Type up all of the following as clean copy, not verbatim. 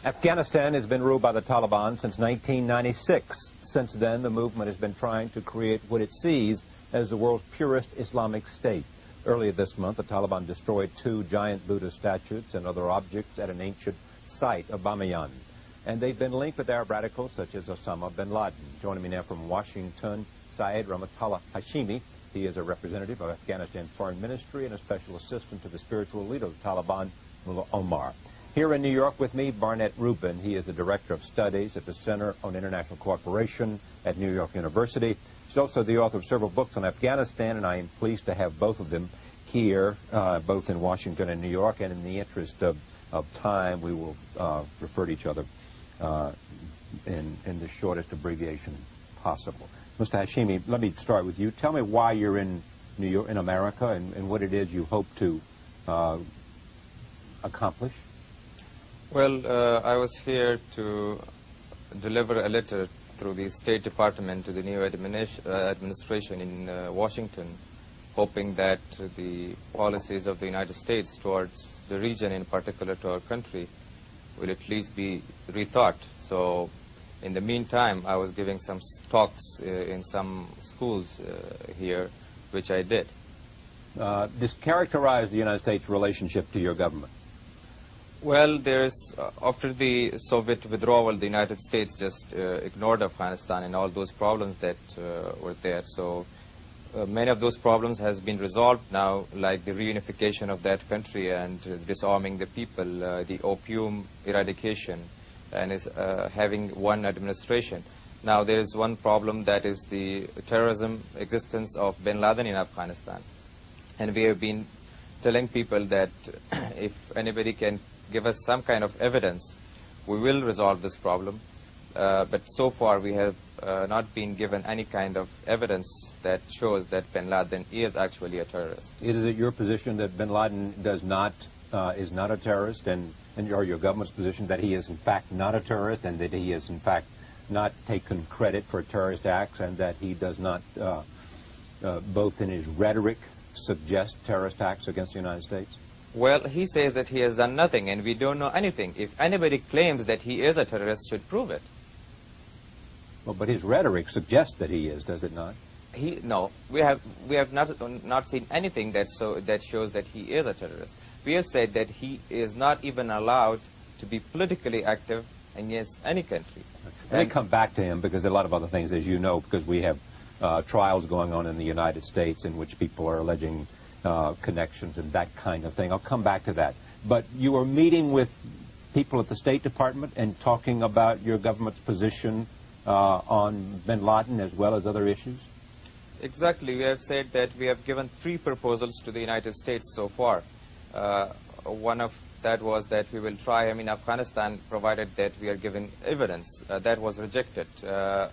Afghanistan has been ruled by the Taliban since 1996. Since then, the movement has been trying to create what it sees as the world's purest Islamic state. Earlier this month, the Taliban destroyed 2 giant Buddha statues and other objects at an ancient site of Bamiyan. And they've been linked with Arab radicals such as Osama bin Laden. Joining me now from Washington, Syed Rahmatullah Hashimi. He is a representative of Afghanistan Foreign Ministry and a special assistant to the spiritual leader of the Taliban, Mullah Omar. Here in New York with me, Barnett Rubin. He is the Director of Studies at the Center on International Cooperation at New York University. He's also the author of several books on Afghanistan, and I am pleased to have both of them here, both in Washington and New York. And in the interest of time, we will refer to each other in the shortest abbreviation possible. Mr. Hashimi, let me start with you. Tell me why you're in New York, in America, and what it is you hope to accomplish. Well, I was here to deliver a letter through the State Department to the new administration in Washington, hoping that the policies of the United States towards the region, in particular to our country, will at least be rethought. So, in the meantime, I was giving some talks in some schools here, which I did. Characterize the United States' relationship to your government. Well, after the Soviet withdrawal, the United States just ignored Afghanistan and all those problems that were there. So many of those problems has been resolved now, like the reunification of that country and disarming the people, the opium eradication, and is having one administration. Now there is one problem, that is the terrorism existence of bin Laden in Afghanistan. And we have been telling people that if anybody can give us some kind of evidence, we will resolve this problem. But so far we have not been given any kind of evidence that shows that bin Laden is actually a terrorist. Is it your position that bin Laden is not a terrorist, and your government's position that he is in fact not a terrorist, and that he is in fact not taken credit for terrorist acts, and that he does not, both in his rhetoric, suggest terrorist acts against the United States? Well, he says that he has done nothing, and we don't know anything. If anybody claims that he is a terrorist, should prove it. Well, but his rhetoric suggests that he is, does it not? No, we have not seen anything that shows that he is a terrorist. We have said that he is not even allowed to be politically active against any country. Let me come back to him, because there are a lot of other things, as you know, because we have trials going on in the United States in which people are alleging connections and that kind of thing. I'll come back to that. But you were meeting with people at the State Department and talking about your government's position on bin Laden as well as other issues? Exactly. We have said that we have given 3 proposals to the United States so far. One of that was that we will try him in Afghanistan, provided that we are given evidence. That was rejected.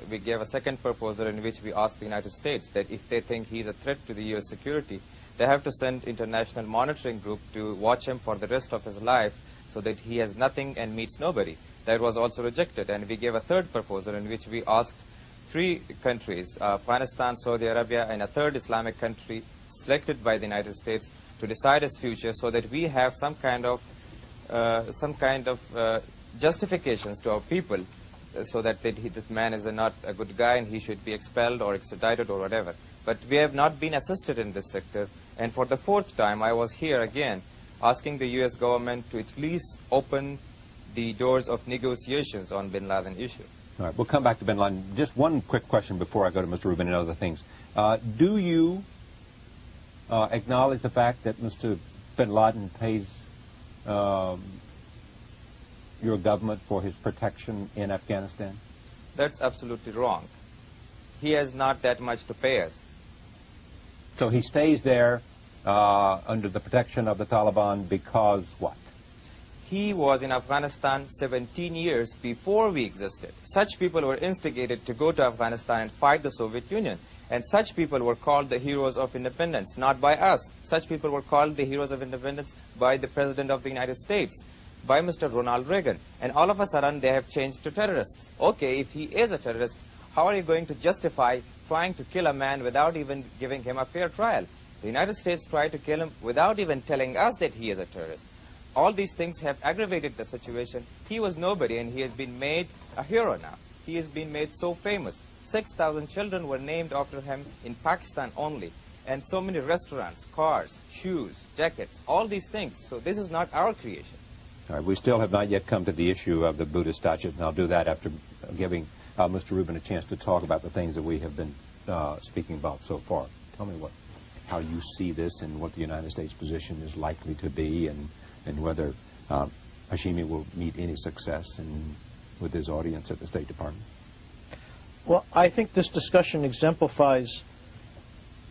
We gave a second proposal in which we asked the United States that if they think he is a threat to the U.S. security, they have to send international monitoring group to watch him for the rest of his life so that he has nothing and meets nobody. That was also rejected. And we gave a third proposal in which we asked 3 countries, Afghanistan, Saudi Arabia, and a third Islamic country selected by the United States to decide his future, so that we have some kind of justifications to our people, so that that man is not a good guy and he should be expelled or extradited or whatever. But we have not been assisted in this sector. And for the 4th time, I was here again asking the U.S. government to at least open the doors of negotiations on bin Laden issue. All right, we'll come back to bin Laden. Just one quick question before I go to Mr. Rubin and other things. Do you acknowledge the fact that Mr. bin Laden pays your government for his protection in Afghanistan? That's absolutely wrong. He has not that much to pay us. So he stays there under the protection of the Taliban because what? He was in Afghanistan 17 years before we existed. Such people were instigated to go to Afghanistan and fight the Soviet Union. And such people were called the heroes of independence, not by us. Such people were called the heroes of independence by the President of the United States, by Mr. Ronald Reagan. And all of a sudden, they have changed to terrorists. Okay, if he is a terrorist, how are you going to justify trying to kill a man without even giving him a fair trial? The United States tried to kill him without even telling us that he is a terrorist. all these things have aggravated the situation. He was nobody, and he has been made a hero now. He has been made so famous. 6,000 children were named after him in Pakistan only. And so many restaurants, cars, shoes, jackets, all these things. So this is not our creation. All right, we still have not yet come to the issue of the Buddhist statue, and I'll do that after giving Mr. Rubin a chance to talk about the things that we have been speaking about so far. Tell me how you see this and what the United States position is likely to be, and whether Hashimi will meet any success with his audience at the State Department. Well, I think this discussion exemplifies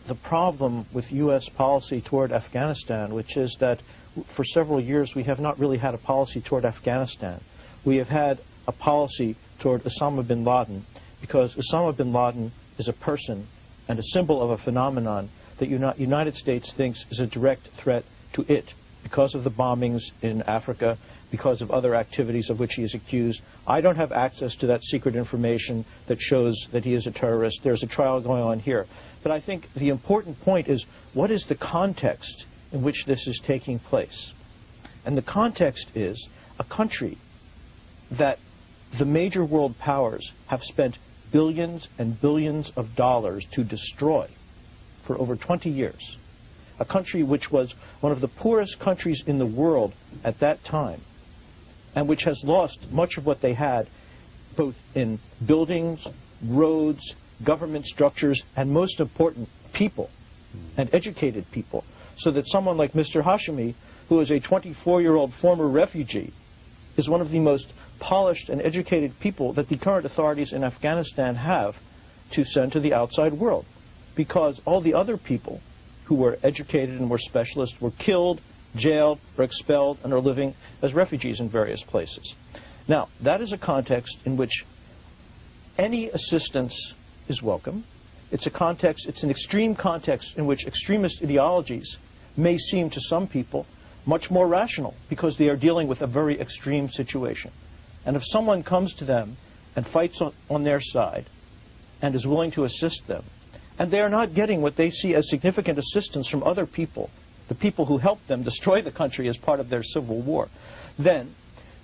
the problem with U.S. policy toward Afghanistan, which is that for several years we have not really had a policy toward Afghanistan. We have had a policy toward Osama bin Laden because Osama bin Laden is a person and a symbol of a phenomenon that United States thinks is a direct threat to it because of the bombings in Africa, because of other activities of which he is accused. I don't have access to that secret information that shows that he is a terrorist. There's a trial going on here. But I think the important point is, what is the context in which this is taking place? And the context is a country that the major world powers have spent billions and billions of dollars to destroy for over 20 years. A country which was one of the poorest countries in the world at that time, and which has lost much of what they had, both in buildings, roads, government structures, and most important, people, and educated people. So that someone like Mr. Hashimi, who is a 24-year-old former refugee, is one of the most polished and educated people that the current authorities in Afghanistan have to send to the outside world. Because all the other people who were educated and were specialists were killed, jailed, or expelled, and are living as refugees in various places. Now, that is a context in which any assistance is welcome. It's an extreme context in which extremist ideologies may seem to some people much more rational because they are dealing with a very extreme situation. And if someone comes to them and fights on their side and is willing to assist them, and they are not getting what they see as significant assistance from other people, the people who helped them destroy the country as part of their civil war, then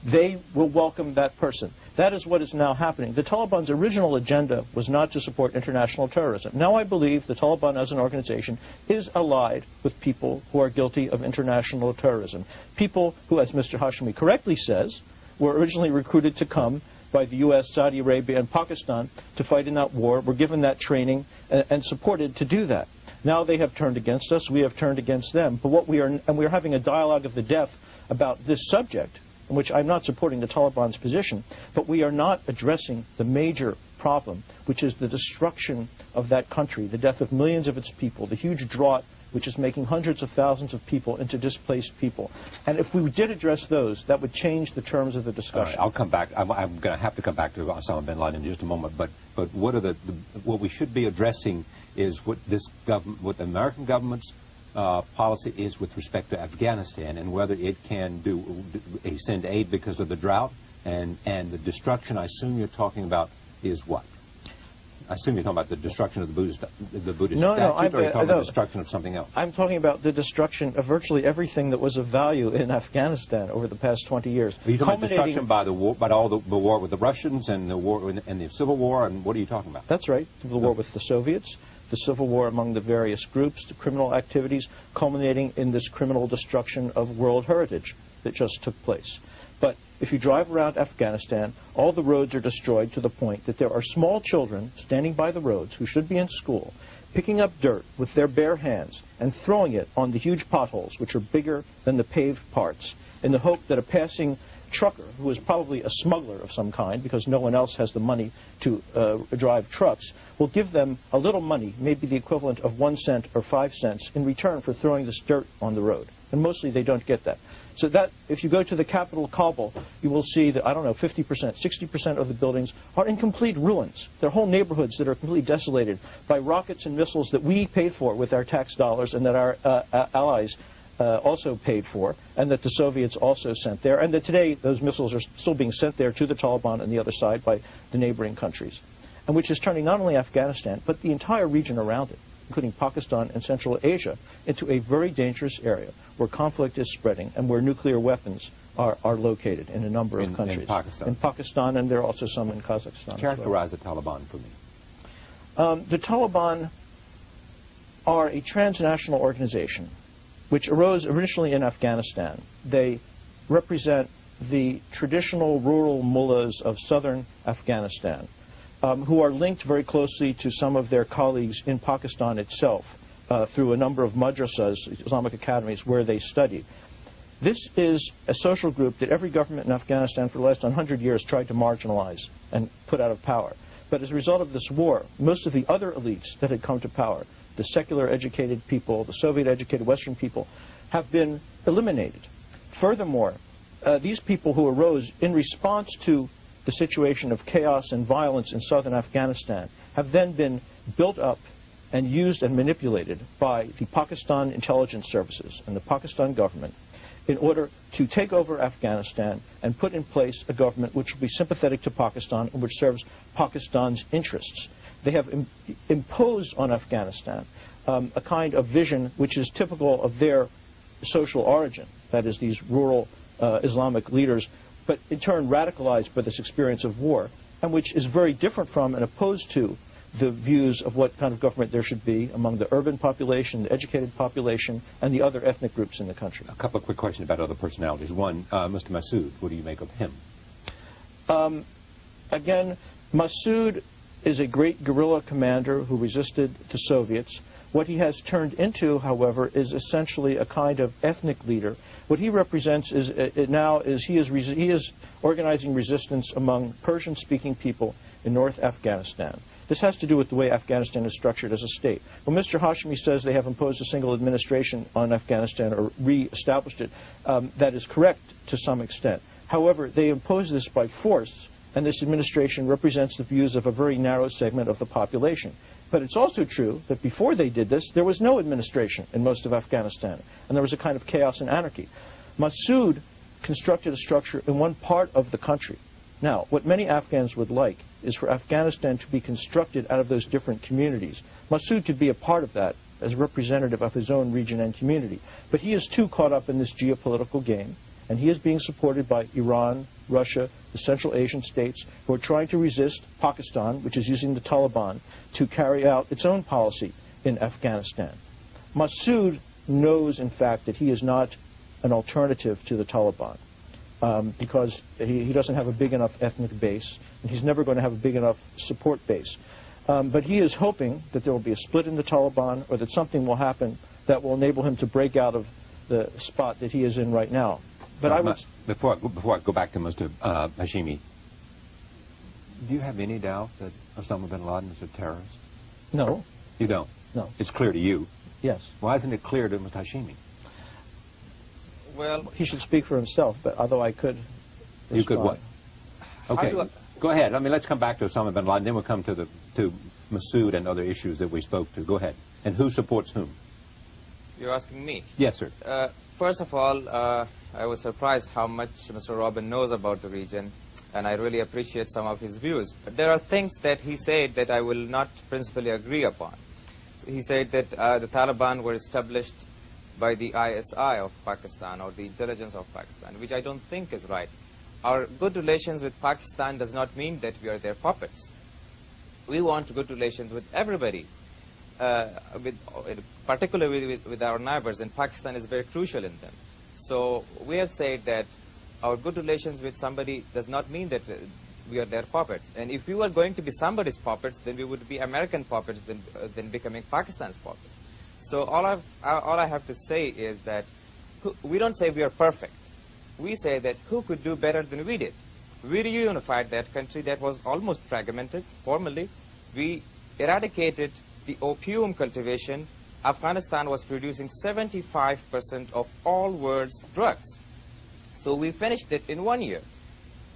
they will welcome that person. That is what is now happening. The Taliban's original agenda was not to support international terrorism. Now I believe the Taliban as an organization is allied with people who are guilty of international terrorism. People who, as Mr. Hashimi correctly says, were originally recruited to come by the U.S., Saudi Arabia, and Pakistan to fight in that war, were given that training and supported to do that. Now they have turned against us, we have turned against them. But we are having a dialogue of the deaf about this subject, in which I'm not supporting the Taliban's position, but we are not addressing the major problem, which is the destruction of that country, the death of millions of its people, the huge drought which is making hundreds of thousands of people into displaced people. And if we did address those, that would change the terms of the discussion. I'll come back. I'm going to have to come back to Osama bin Laden in just a moment. But what are what we should be addressing is what the American government's policy is with respect to Afghanistan, and whether it can send aid because of the drought and the destruction. I assume you're talking about is what? I assume you're talking about the destruction of the Buddhist statue, or you're talking about the destruction of something else? I'm talking about the destruction of virtually everything that was of value in Afghanistan over the past 20 years. Are you talking about destruction by the war, the war with the Russians and the war and the Civil War, and what are you talking about? That's right. The war with the Soviets, the civil war among the various groups, the criminal activities, culminating in this criminal destruction of world heritage that just took place. But if you drive around Afghanistan, all the roads are destroyed to the point that there are small children standing by the roads who should be in school, picking up dirt with their bare hands and throwing it on the huge potholes, which are bigger than the paved parts, in the hope that a passing trucker, who is probably a smuggler of some kind, because no one else has the money to drive trucks, will give them a little money, maybe the equivalent of 1 cent or 5 cents, in return for throwing this dirt on the road. And mostly they don't get that. So that, if you go to the capital, Kabul, you will see that, 50%, 60% of the buildings are in complete ruins. There are whole neighborhoods that are completely desolated by rockets and missiles that we paid for with our tax dollars and that our allies also paid for, and that the Soviets also sent there, and that today those missiles are still being sent there to the Taliban on the other side by the neighboring countries, and which is turning not only Afghanistan, but the entire region around it including Pakistan and Central Asia, into a very dangerous area where conflict is spreading and where nuclear weapons are located in a number of countries. In Pakistan. In Pakistan, and there are also some in Kazakhstan. Characterize the Taliban for me. The Taliban are a transnational organization which arose originally in Afghanistan. They represent the traditional rural mullahs of southern Afghanistan, who are linked very closely to some of their colleagues in Pakistan itself through a number of madrasas, Islamic academies, where they studied. This is a social group that every government in Afghanistan for the last 100 years tried to marginalize and put out of power. But as a result of this war, most of the other elites that had come to power, the secular educated people, the Soviet educated Western people, have been eliminated. Furthermore, these people who arose in response to the situation of chaos and violence in southern Afghanistan have then been built up and used and manipulated by the Pakistan intelligence services and the Pakistan government in order to take over Afghanistan and put in place a government which will be sympathetic to Pakistan and which serves Pakistan's interests. They have imposed on Afghanistan a kind of vision which is typical of their social origin, that is, these rural Islamic leaders, but in turn radicalized by this experience of war, and which is very different from and opposed to the views of what kind of government there should be among the urban population, the educated population, and the other ethnic groups in the country. A couple of quick questions about other personalities. One, Mr. Massoud, what do you make of him? Again, Massoud is a great guerrilla commander who resisted the Soviets. What he has turned into, however, is essentially a kind of ethnic leader. What he represents is he is organizing resistance among Persian-speaking people in North Afghanistan. This has to do with the way Afghanistan is structured as a state. When Mr. Hashmi says they have imposed a single administration on Afghanistan or re-established it, that is correct to some extent. However, they impose this by force, and this administration represents the views of a very narrow segment of the population. But it's also true that before they did this, there was no administration in most of Afghanistan, and there was a kind of chaos and anarchy. Massoud constructed a structure in one part of the country. Now, what many Afghans would like is for Afghanistan to be constructed out of those different communities. Massoud could be a part of that as representative of his own region and community. But he is too caught up in this geopolitical game, and he is being supported by Iran, Russia, the Central Asian states, who are trying to resist Pakistan, which is using the Taliban, to carry out its own policy in Afghanistan. Massoud knows, in fact, that he is not an alternative to the Taliban. Because he doesn't have a big enough ethnic base, and he's never going to have a big enough support base. But he is hoping that there will be a split in the Taliban, or that something will happen that will enable him to break out of the spot that he is in right now. But before I go back to Mr. Hashimi, do you have any doubt that Osama bin Laden is a terrorist? No. You don't? No. It's clear to you? Yes. Why isn't it clear to Mr. Hashimi? Well, he should speak for himself, but although I could respond. You could what? Okay, go ahead. I mean, let's come back to Osama bin Laden, then we'll come to Massoud and other issues that we spoke to. Go ahead. And who supports whom? You're asking me? Yes, sir. First of all, I was surprised how much Mr. Robin knows about the region, and I really appreciate some of his views. But there are things that he said that I will not principally agree upon. He said that the Taliban were established by the ISI of Pakistan, or the intelligence of Pakistan, which I don't think is right. Our good relations with Pakistan does not mean that we are their puppets. We want good relations with everybody, particularly with our neighbors, and Pakistan is very crucial in them. So we have said that our good relations with somebody does not mean that we are their puppets. And if we were going to be somebody's puppets, then we would be American puppets than becoming Pakistan's puppets. So all I have to say is that we don't say we are perfect. We say that who could do better than we did? We reunified that country that was almost fragmented formally. We eradicated the opium cultivation. Afghanistan was producing 75% of all world's drugs. So we finished it in 1 year.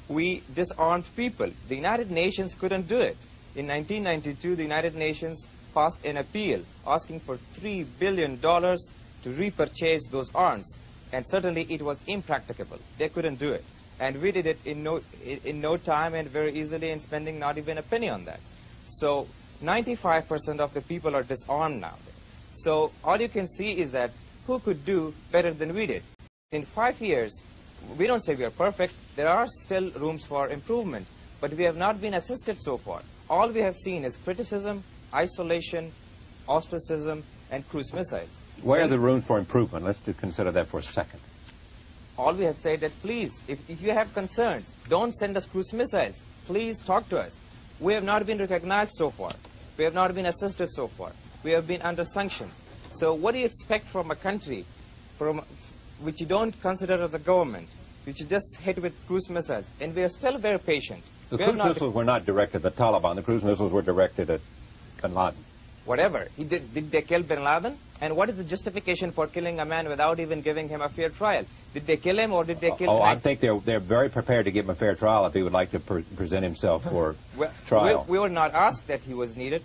We disarmed people. The United Nations couldn't do it. In 1992, the United Nations passed an appeal asking for $3 billion to repurchase those arms, and certainly it was impracticable. They couldn't do it, and we did it in no time and very easily, and spending not even a penny on that. So 95% of the people are disarmed now. So all you can see is that who could do better than we did. In 5 years, we don't say we are perfect. There are still rooms for improvement, but we have not been assisted so far. All we have seen is criticism, isolation, ostracism, and cruise missiles. Where are the rooms for improvement? Let's consider that for a second. All we have said that please, if you have concerns, don't send us cruise missiles. Please talk to us. We have not been recognized so far. We have not been assisted so far. We have been under sanction. So what do you expect from a country which you don't consider as a government, which you just hit with cruise missiles? And we are still very patient. The cruise missiles were not directed at the Taliban. The cruise missiles were directed at bin Laden. Whatever. Did they kill bin Laden? And what is the justification for killing a man without even giving him a fair trial? Did they kill him or did they kill him? I think they're very prepared to give him a fair trial if he would like to present himself for trial. We were not asked that he was needed.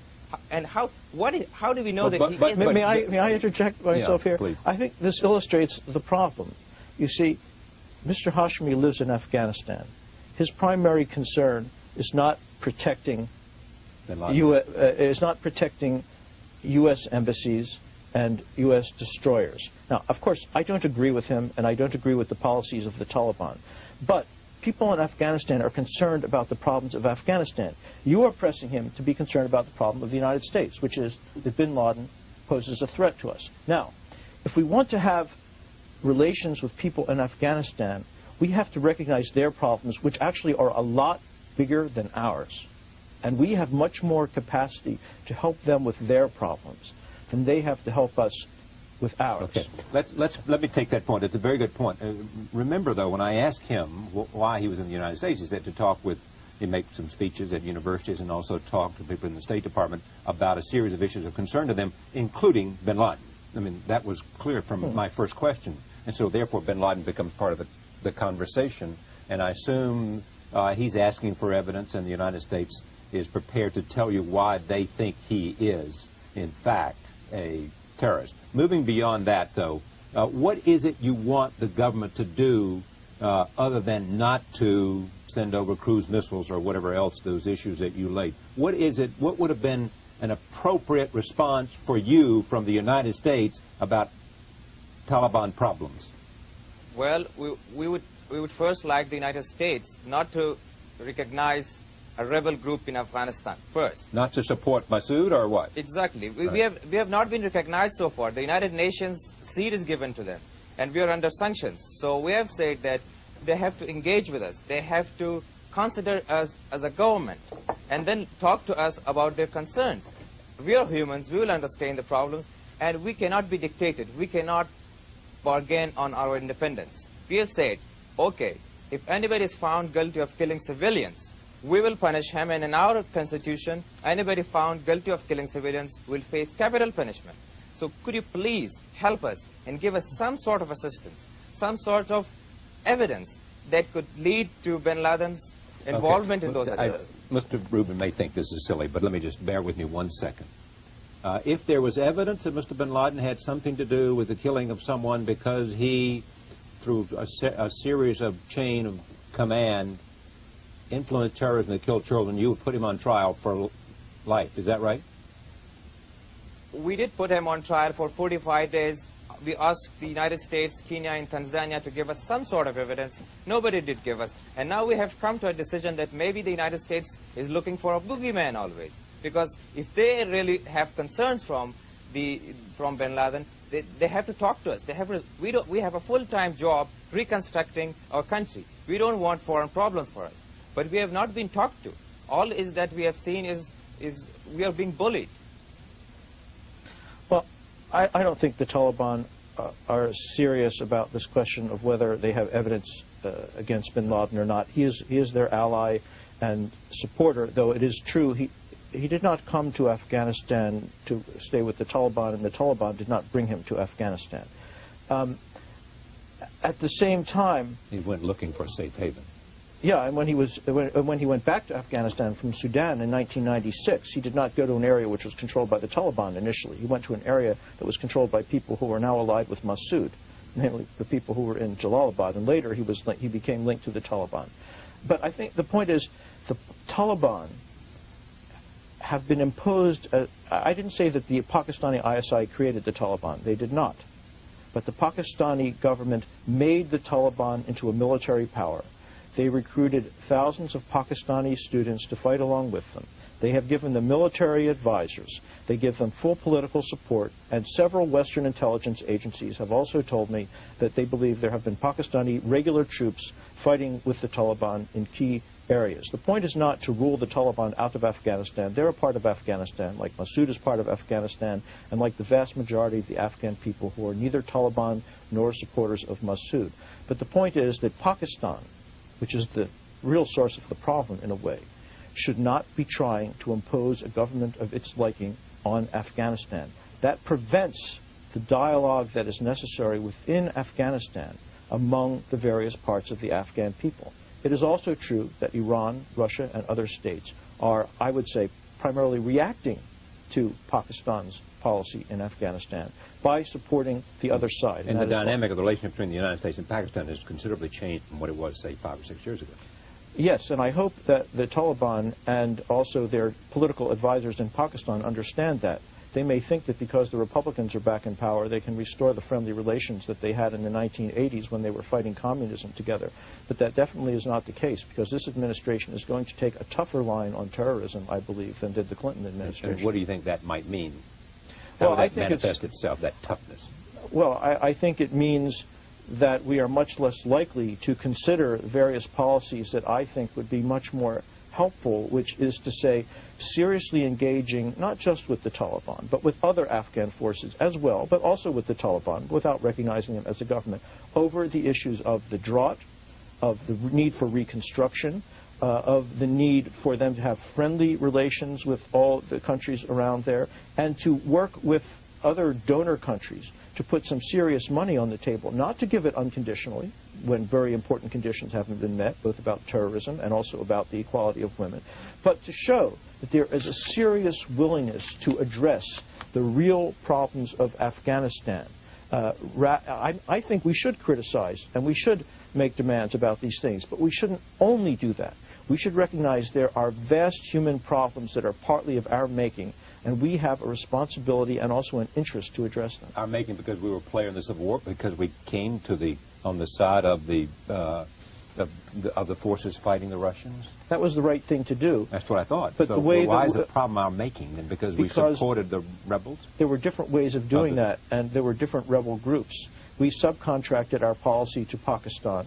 And how do we know that he is? May I interject myself here? Please. I think this illustrates the problem. You see, Mr. Hashmi lives in Afghanistan. His primary concern is not protecting U.S. embassies and U.S. destroyers. Now, of course, I don't agree with him, and I don't agree with the policies of the Taliban. But people in Afghanistan are concerned about the problems of Afghanistan. You are pressing him to be concerned about the problem of the United States, which is that bin Laden poses a threat to us. Now, if we want to have relations with people in Afghanistan, we have to recognize their problems, which actually are a lot bigger than ours. And we have much more capacity to help them with their problems than they have to help us with ours. Okay. Let me take that point. It's a very good point. Remember, though, when I asked him why he was in the United States, he said to talk with, he made some speeches at universities and also talk to people in the State Department about a series of issues of concern to them, including bin Laden. I mean, that was clear from my first question. And so, therefore, bin Laden becomes part of the conversation. And I assume he's asking for evidence, and the United States is prepared to tell you why they think he is, in fact, a terrorist. Moving beyond that, though, what is it you want the government to do other than not to send over cruise missiles or whatever else, those issues that you laid? What is it, what would have been an appropriate response for you from the United States about Taliban problems? Well, we would first like the United States not to recognize a rebel group in Afghanistan first. Not to support Massoud or what? Exactly. We have not been recognized so far. The United Nations seat is given to them, and we are under sanctions. So we have said that they have to engage with us. They have to consider us as a government and then talk to us about their concerns. We are humans. We will understand the problems, and we cannot be dictated. We cannot bargain on our independence. We have said, okay, if anybody is found guilty of killing civilians, we will punish him, and in our constitution, anybody found guilty of killing civilians will face capital punishment. So could you please help us and give us some sort of assistance, some sort of evidence that could lead to bin Laden's involvement in those activities? Mr. Rubin may think this is silly, but let me just bear with me 1 second. If there was evidence that Mr. bin Laden had something to do with the killing of someone because he, through a series of chain of command, influenced terrorism that killed children, you would put him on trial for life. Is that right? We did put him on trial for 45 days. We asked the United States, Kenya, and Tanzania to give us some sort of evidence. Nobody did give us. And now we have come to a decision that maybe the United States is looking for a boogeyman always. Because if they really have concerns from bin Laden, they have to talk to us. We have a full-time job reconstructing our country. We don't want foreign problems for us. But we have not been talked to. All is that we have seen is we are being bullied. Well, I don't think the Taliban are serious about this question of whether they have evidence against bin Laden or not. He is their ally and supporter, though it is true he did not come to Afghanistan to stay with the Taliban, and the Taliban did not bring him to Afghanistan. At the same time, he went looking for a safe haven. Yeah, and when he went back to Afghanistan from Sudan in 1996, he did not go to an area which was controlled by the Taliban initially. He went to an area that was controlled by people who are now allied with Massoud, namely the people who were in Jalalabad, and later he became linked to the Taliban. But I think the point is the Taliban have been imposed. I didn't say that the Pakistani ISI created the Taliban. They did not. But the Pakistani government made the Taliban into a military power. They recruited thousands of Pakistani students to fight along with them. They have given them military advisors. They give them full political support. And several Western intelligence agencies have also told me that they believe there have been Pakistani regular troops fighting with the Taliban in key areas. The point is not to rule the Taliban out of Afghanistan. They're a part of Afghanistan, like Massoud is part of Afghanistan, and like the vast majority of the Afghan people who are neither Taliban nor supporters of Massoud. But the point is that Pakistan, which is the real source of the problem in a way, should not be trying to impose a government of its liking on Afghanistan. That prevents the dialogue that is necessary within Afghanistan among the various parts of the Afghan people. It is also true that Iran, Russia, and other states are, I would say, primarily reacting to Pakistan's policy in Afghanistan by supporting the other side. And the dynamic of the relationship between the United States and Pakistan has considerably changed from what it was, say, 5 or 6 years ago. Yes, and I hope that the Taliban and also their political advisors in Pakistan understand that. They may think that because the Republicans are back in power, they can restore the friendly relations that they had in the 1980s when they were fighting communism together. But that definitely is not the case, because this administration is going to take a tougher line on terrorism, I believe, than did the Clinton administration. And what do you think that might mean? How will that manifest itself, that toughness? Well, I think it means that we are much less likely to consider various policies that I think would be much more helpful, which is to say seriously engaging not just with the Taliban, but with other Afghan forces as well, but also with the Taliban, without recognizing them as a government, over the issues of the drought, of the need for reconstruction, of the need for them to have friendly relations with all the countries around there, and to work with other donor countries to put some serious money on the table, not to give it unconditionally when very important conditions haven't been met, both about terrorism and also about the equality of women, but to show that there is a serious willingness to address the real problems of Afghanistan. I think we should criticize and we should make demands about these things, but we shouldn't only do that. We should recognize there are vast human problems that are partly of our making, and we have a responsibility and also an interest to address them. Our making because we were a player in the Civil War, because we came to on the side of the forces fighting the Russians? That was the right thing to do. That's what I thought. But so the way why is it a problem our making? Then because we supported the rebels? There were different ways of doing that, and there were different rebel groups. We subcontracted our policy to Pakistan.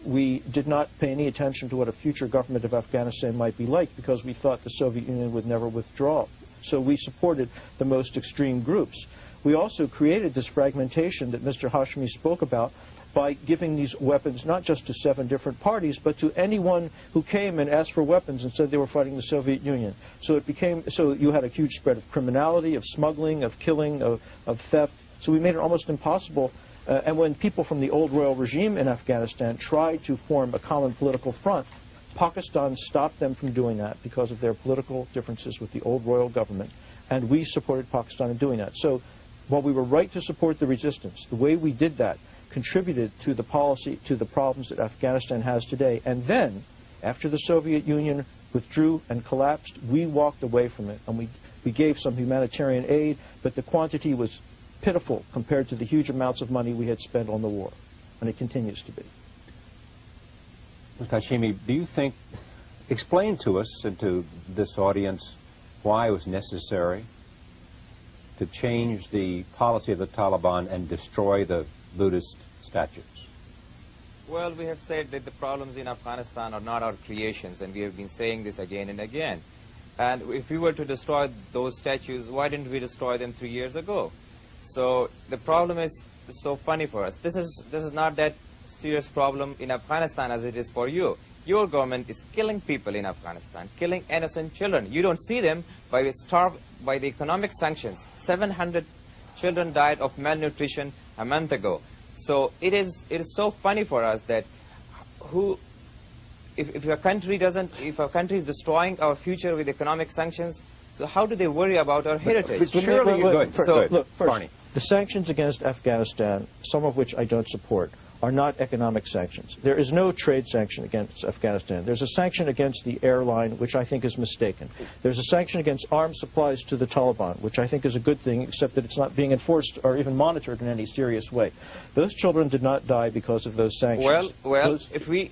We did not pay any attention to what a future government of Afghanistan might be like, because we thought the Soviet Union would never withdraw. So we supported the most extreme groups. We also created this fragmentation that Mr. Hashmi spoke about by giving these weapons not just to 7 different parties, but to anyone who came and asked for weapons and said they were fighting the Soviet Union. So you had a huge spread of criminality, of smuggling, of killing, of theft. So we made it almost impossible. And when people from the old royal regime in Afghanistan tried to form a common political front, Pakistan stopped them from doing that because of their political differences with the old royal government, and we supported Pakistan in doing that. So while we were right to support the resistance, the way we did that contributed to the policy, to the problems that Afghanistan has today. And then, after the Soviet Union withdrew and collapsed, we walked away from it, and we gave some humanitarian aid, but the quantity was pitiful compared to the huge amounts of money we had spent on the war, and it continues to be. Mr. Hashmi, do you think, explain to us and to this audience why it was necessary to change the policy of the Taliban and destroy the Buddhist statues? Well, we have said that the problems in Afghanistan are not our creations, and we have been saying this again and again. And if we were to destroy those statues, why didn't we destroy them 3 years ago? So the problem is so funny for us. This is not that serious problem in Afghanistan as it is for you. Your government is killing people in Afghanistan, killing innocent children. You don't see them by the economic sanctions. 700 children died of malnutrition a month ago. So it is so funny for us that if a country is destroying our future with economic sanctions, so how do they worry about our heritage? Look, first, the sanctions against Afghanistan, some of which I don't support, are not economic sanctions. There is no trade sanction against Afghanistan. There's a sanction against the airline, which I think is mistaken. There's a sanction against arms supplies to the Taliban, which I think is a good thing, except that it's not being enforced or even monitored in any serious way. Those children did not die because of those sanctions. Well, if we,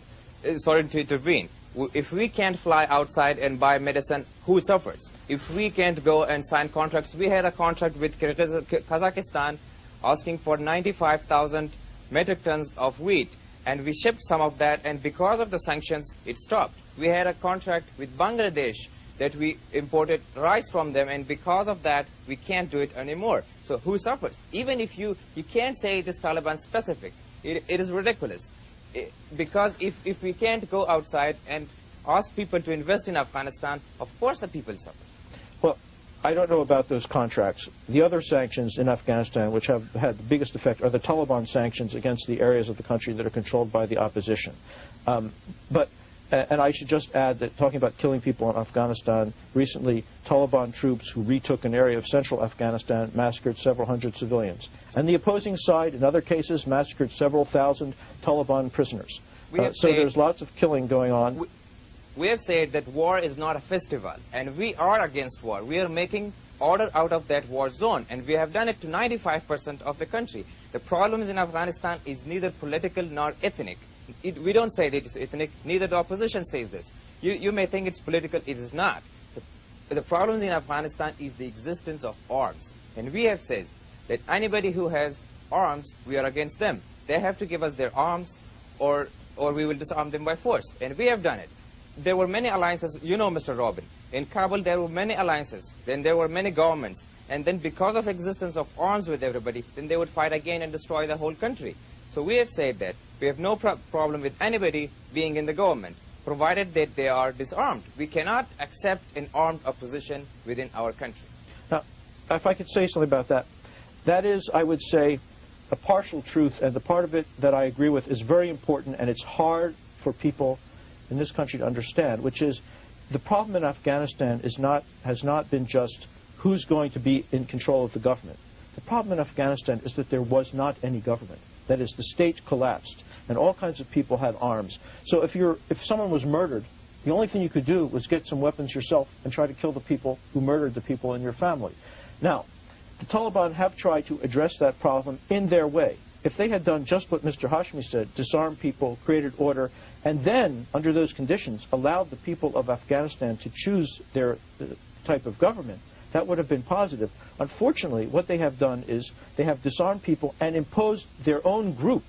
sorry to intervene, if we can't fly outside and buy medicine, who suffers? If we can't go and sign contracts, we had a contract with Kazakhstan asking for 95,000 metric tons of wheat, and we shipped some of that, and because of the sanctions, it stopped. We had a contract with Bangladesh that we imported rice from them, and because of that, we can't do it anymore. So who suffers? Even if you can't say it is Taliban specific, it is ridiculous. Because if we can't go outside and ask people to invest in Afghanistan, of course the people suffer. Well, I don't know about those contracts. The other sanctions in Afghanistan, which have had the biggest effect, are the Taliban sanctions against the areas of the country that are controlled by the opposition. And I should just add that, talking about killing people in Afghanistan, recently Taliban troops who retook an area of central Afghanistan massacred several hundred civilians. And the opposing side, in other cases, massacred several thousand Taliban prisoners. So there's lots of killing going on. We have said that war is not a festival, and we are against war. We are making order out of that war zone, and we have done it to 95% of the country. The problems in Afghanistan is neither political nor ethnic. We don't say that it's ethnic, neither the opposition says this. You may think it's political, it is not. The problems in Afghanistan is the existence of arms, and we have said that anybody who has arms, we are against them. They have to give us their arms, or we will disarm them by force, and we have done it. There were many alliances, you know, Mr. Robin. In Kabul, there were many alliances. Then there were many governments. And then because of existence of arms with everybody, then they would fight again and destroy the whole country. So we have said that we have no problem with anybody being in the government, provided that they are disarmed. We cannot accept an armed opposition within our country. Now, if I could say something about that, that is, I would say, a partial truth, and the part of it that I agree with is very important, and it's hard for people in this country to understand, which is the problem in Afghanistan has not been just who's going to be in control of the government. The problem in Afghanistan is that there was not any government. That is, the state collapsed, and all kinds of people had arms. So if someone was murdered, the only thing you could do was get some weapons yourself and try to kill the people who murdered the people in your family. Now, the Taliban have tried to address that problem in their way. If they had done just what Mr. Hashmi said, disarmed people, created order, and then, under those conditions, allowed the people of Afghanistan to choose their type of government, that would have been positive. Unfortunately, what they have done is they have disarmed people and imposed their own group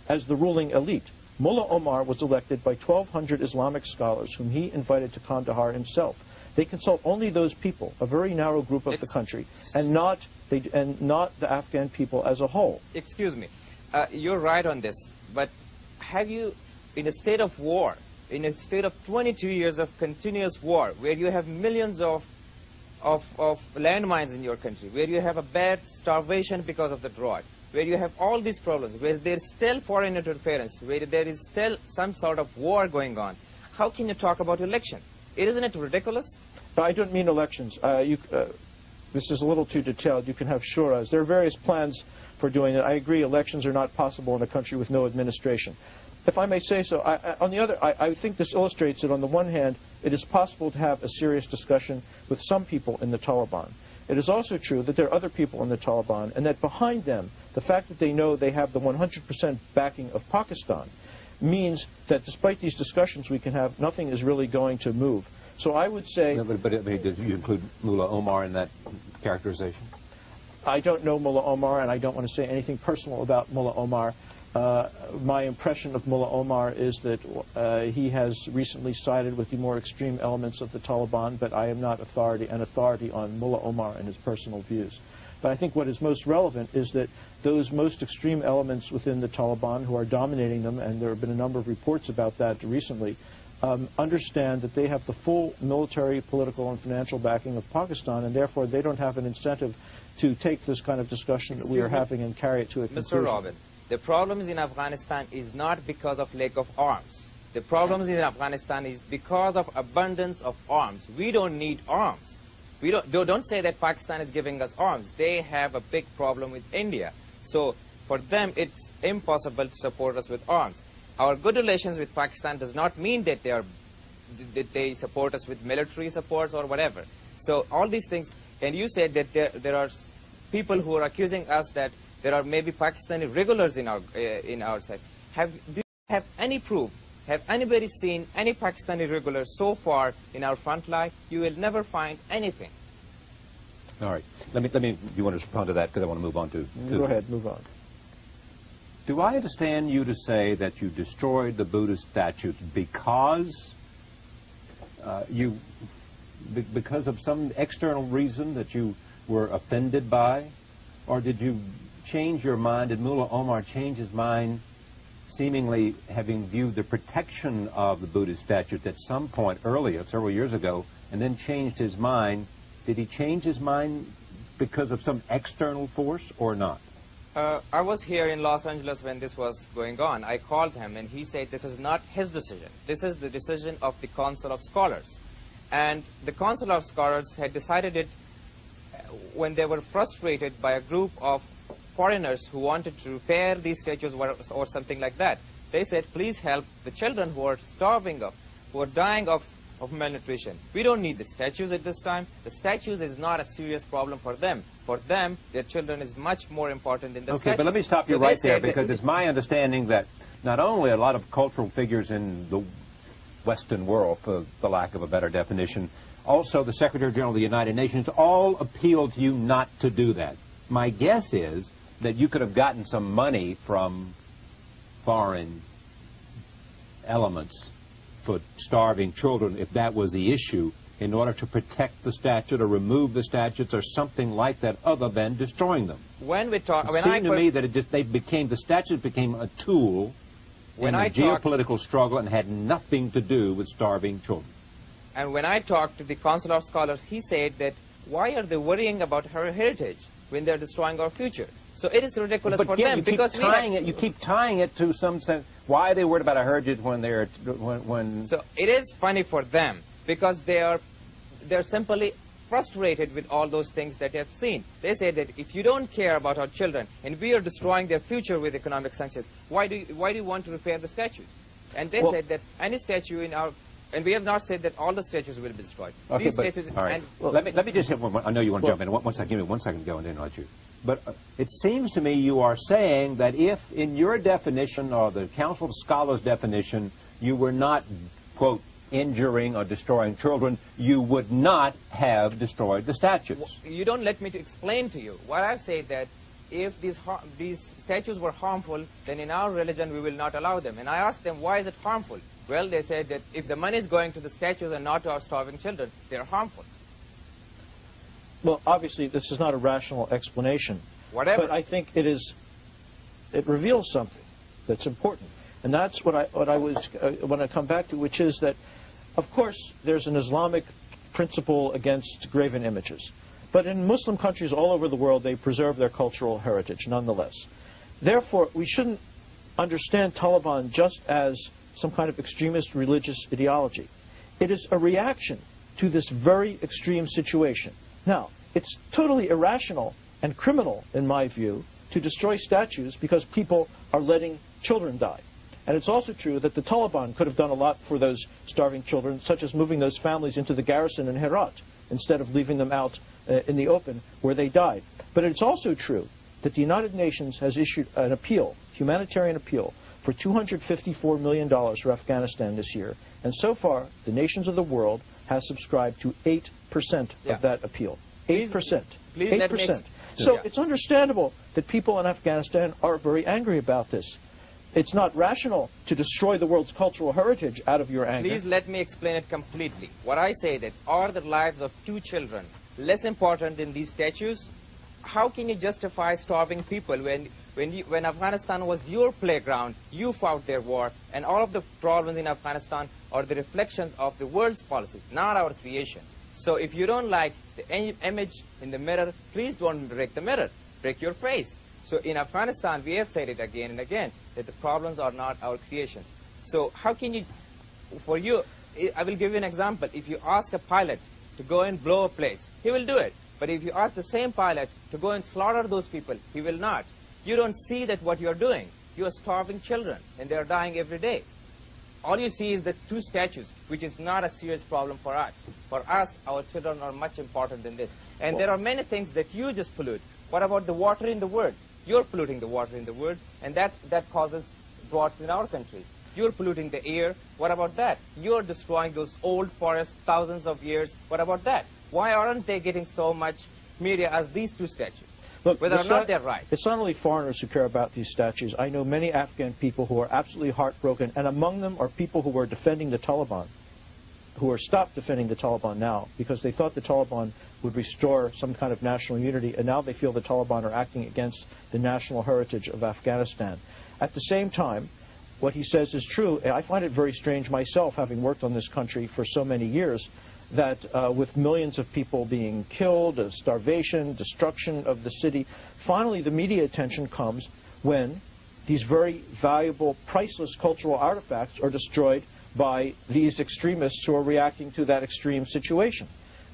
as the ruling elite. Mullah Omar was elected by 1,200 Islamic scholars whom he invited to Kandahar himself. They consult only those people, a very narrow group of the country, and not the Afghan people as a whole. Excuse me. You're right on this, but have you, in a state of war, in a state of 22 years of continuous war, where you have millions of landmines in your country, where you have a bad starvation because of the drought, where you have all these problems, where there's still foreign interference, where there is still some sort of war going on, how can you talk about election? Isn't it ridiculous? I don't mean elections. This is a little too detailed. You can have shuras. There are various plans for doing it. I agree elections are not possible in a country with no administration. If I may say so, I think this illustrates that on the one hand, it is possible to have a serious discussion with some people in the Taliban. It is also true that there are other people in the Taliban, and that behind them, the fact that they know they have the 100% backing of Pakistan means that despite these discussions we can have, nothing is really going to move. So I would say... No, but did you include Mullah Omar in that characterization? I don't know Mullah Omar, and I don't want to say anything personal about Mullah Omar. My impression of Mullah Omar is that he has recently sided with the more extreme elements of the Taliban, but I am not an authority on Mullah Omar and his personal views. But I think what is most relevant is that those most extreme elements within the Taliban who are dominating them, and there have been a number of reports about that recently, understand that they have the full military, political, and financial backing of Pakistan, and therefore they don't have an incentive to take this kind of discussion that we are having and carry it to a conclusion. Mr. Robin, the problems in Afghanistan is not because of lack of arms. The problems in Afghanistan is because of abundance of arms. We don't need arms. Don't say that Pakistan is giving us arms. They have a big problem with India. So for them it's impossible to support us with arms. Our good relations with Pakistan does not mean that they support us with military supports or whatever. So all these things, and you said that there are people who are accusing us that there are maybe Pakistani regulars in our side. Do you have any proof? Have anybody seen any Pakistani regulars so far in our front line? You will never find anything. All right. Let me. You want to respond to that because I want to move on to. Go ahead. Move on. Do I understand you to say that you destroyed the Buddhist statues because because of some external reason that you were offended by, or did you change your mind? Did Mullah Omar change his mind, seemingly having viewed the protection of the Buddhist statues at some point earlier, several years ago, and then changed his mind? Did he change his mind because of some external force or not? I was here in Los Angeles when this was going on. I called him and he said this is not his decision. This is the decision of the Council of Scholars. And the Council of Scholars had decided it when they were frustrated by a group of foreigners who wanted to repair these statues or something like that. They said, please help the children who are starving, who are dying of malnutrition. We don't need the statues at this time. The statues is not a serious problem for them. For them, their children is much more important than the statues. Okay, but let me stop you right there, because it's my understanding that not only a lot of cultural figures in the Western world, for the lack of a better definition, also the Secretary General of the United Nations, all appealed to you not to do that. My guess is that you could have gotten some money from foreign elements for starving children, if that was the issue, in order to protect the statue, to remove the statues, or something like that, other than destroying them. When we talk, it seemed to me that the statues became a tool in a geopolitical struggle and had nothing to do with starving children. And when I talked to the Council of Scholars, he said that why are they worrying about her heritage when they're destroying our future? So it is ridiculous for them because you keep tying it to some sense. Why are they worried about a heritage when they're So it is funny for them because they're simply frustrated with all those things that they have seen. They say that if you don't care about our children and we are destroying their future with economic sanctions, why do you want to repair the statues? And they said that any statue in our, and we have not said that all the statues will be destroyed. Okay, these statues. All right. Let me just hit one. I know you want to jump in. Give me 1 second to go, and then I'll let you. But it seems to me you are saying that if, in your definition or the Council of Scholars' definition, you were not, quote, injuring or destroying children, you would not have destroyed the statues. Well, you don't let me to explain to you. What I say that if these statues were harmful, then in our religion we will not allow them. And I asked them, why is it harmful? Well, they said that if the money is going to the statues and not to our starving children, they are harmful. Well, obviously, this is not a rational explanation. Whatever. But I think it reveals something that's important. And that's what I want to come back to, which is that, of course, there's an Islamic principle against graven images. But in Muslim countries all over the world, they preserve their cultural heritage, nonetheless. Therefore, we shouldn't understand Taliban just as some kind of extremist religious ideology. It is a reaction to this very extreme situation. Now, it's totally irrational and criminal, in my view, to destroy statues because people are letting children die. And it's also true that the Taliban could have done a lot for those starving children, such as moving those families into the garrison in Herat, instead of leaving them out in the open where they died. But it's also true that the United Nations has issued an appeal, humanitarian appeal, for $254 million for Afghanistan this year. And so far, the nations of the world have subscribed to 8% of that appeal. 8%. 8%. So it's understandable that people in Afghanistan are very angry about this. It's not rational to destroy the world's cultural heritage out of your anger. Please let me explain it completely. What I say that are the lives of 2 children less important than these statues? How can you justify starving people when Afghanistan was your playground, you fought their war, and all of the problems in Afghanistan are the reflections of the world's policies, not our creation. So if you don't like the image in the mirror, please don't break the mirror. Break your face. So in Afghanistan, we have said it again and again, that the problems are not our creations. So how can you, I will give you an example. If you ask a pilot to go and blow a place, he will do it. But if you ask the same pilot to go and slaughter those people, he will not. You don't see that what you're doing. You are starving children, and they are dying every day. All you see is the 2 statues, which is not a serious problem for us. For us, our children are much important than this. And there are many things that you just pollute. What about the water in the world? You're polluting the water in the world, and that causes droughts in our country. You're polluting the air. What about that? You're destroying those old forests, thousands of years. What about that? Why aren't they getting so much media as these 2 statues? Look, whether or not they're right. It's not only foreigners who care about these statues. I know many Afghan people who are absolutely heartbroken, and among them are people who were defending the Taliban, who are stopped defending the Taliban now because they thought the Taliban would restore some kind of national unity, and now they feel the Taliban are acting against the national heritage of Afghanistan. At the same time, what he says is true. I find it very strange myself, having worked on this country for so many years, that with millions of people being killed, starvation, destruction of the city, finally the media attention comes when these very valuable, priceless cultural artifacts are destroyed by these extremists who are reacting to that extreme situation.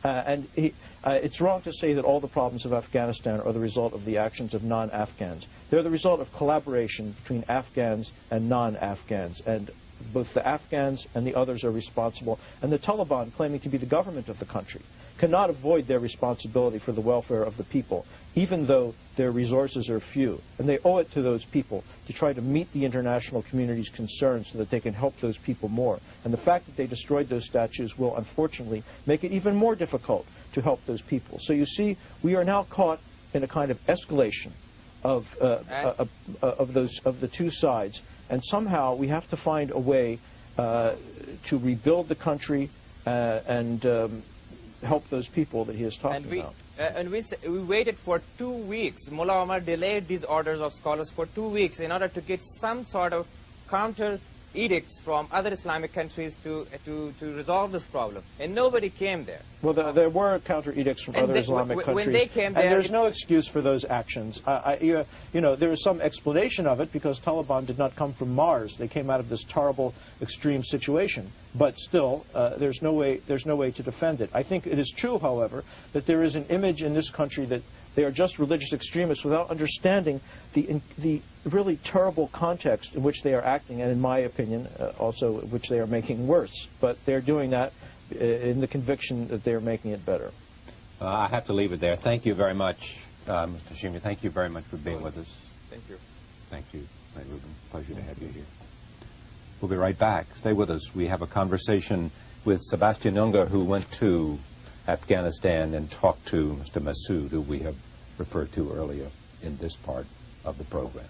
It's wrong to say that all the problems of Afghanistan are the result of the actions of non-Afghans. They're the result of collaboration between Afghans and non-Afghans, and both the Afghans and the others are responsible. And the Taliban, claiming to be the government of the country, cannot avoid their responsibility for the welfare of the people, even though their resources are few. And they owe it to those people to try to meet the international community's concerns so that they can help those people more. And the fact that they destroyed those statues will, unfortunately, make it even more difficult to help those people. So you see, we are now caught in a kind of escalation of the 2 sides. And somehow we have to find a way to rebuild the country and help those people that he is talking about. And we waited for 2 weeks. Mullah Omar delayed these orders of scholars for 2 weeks in order to get some sort of counter edicts from other Islamic countries to resolve this problem. And nobody came there. Well, there were counter edicts from other Islamic countries. When they came there, and there's no excuse for those actions. You know, there is some explanation of it because Taliban did not come from Mars. They came out of this terrible, extreme situation. But still, there's no way to defend it. I think it is true, however, that there is an image in this country that they are just religious extremists without understanding the really terrible context in which they are acting, and in my opinion, also which they are making worse. But they're doing that in the conviction that they are making it better. I have to leave it there. Thank you very much, Mr. Shimi. Thank you very much for being with us. Thank you. Thank you, Ruben. Pleasure to have you here. We'll be right back. Stay with us. We have a conversation with Sebastian Unger, who went to Afghanistan and talked to Mr. Massoud, who we have referred to earlier in this part of the program.